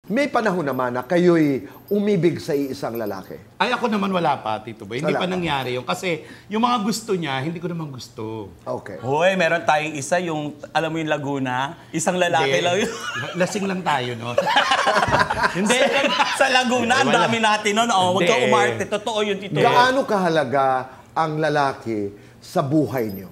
May panahon naman na kayo'y umibig sa isang lalaki. Ay, ako naman wala pa, Tito Boy. Hindi Wala pa pa. nangyari yun. Kasi yung mga gusto niya, hindi ko naman gusto. Okay. Hoy, meron tayong isa, yung, alam mo yung Laguna? Isang lalaki Hindi. lang yun. Lasing lang tayo, no? Hindi. Sa Laguna, ang Wala. dami natin nun. Oh, huwag ka Hindi. umarte. Totoo yun, Tito. Gaano kahalaga ang lalaki sa buhay niyo?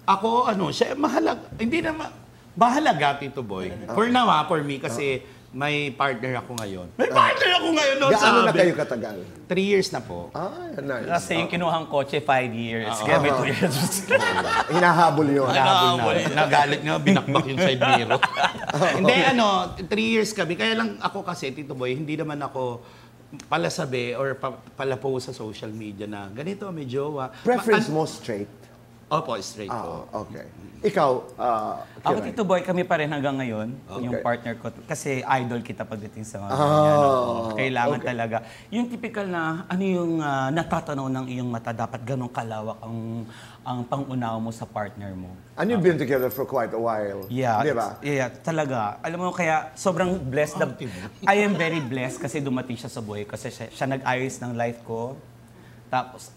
Ako, siya, mahalaga. Hindi naman, mahalaga, Tito Boy. For now, for me, kasi may partner ako ngayon. May partner ako ngayon, no? Gaano na sabi. kayo katagal? 3 years na po. Nice. Kasi yung kinuhang kotse, 5 years. Kaya may 2 years. Hinahabol yun. Nahabol na. Nagalit nga, binakbak yung side mirror. Hindi, 3 years kami. Kaya lang ako kasi, Tito Boy, hindi naman ako palasabi or palapo sa social media na ganito, may jowa. Preference mo straight? Opo, straight po. Okay. Ikaw, Ako, Kiray? Tito Boy, kami pa rin hanggang ngayon. Yung Okay. partner ko. Kasi idol kita pagdating sa mga Ah, ganyan. Kailangan okay. talaga. Yung typical na, ano yung natatanaw ng iyong mata, dapat ganong kalawak ang pangunawa mo sa partner mo. And you've been together for quite a while. Yeah, Di ba? yeah, talaga. Alam mo, kaya sobrang blessed. I am very blessed kasi dumating siya sa buhay. Kasi siya nag-ayos ng life ko. Tapos,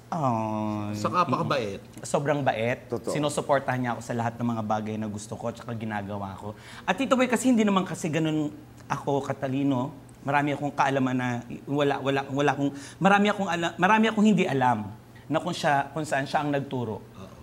Saka pakabait. sobrang bait. Totoo. Sinusuportahan niya ako sa lahat ng mga bagay na gusto ko at ginagawa ko. At Tito Boy, kasi hindi naman kasi ganun ako katalino. Marami akong kaalaman na marami akong hindi alam na kung saan siya ang nagturo.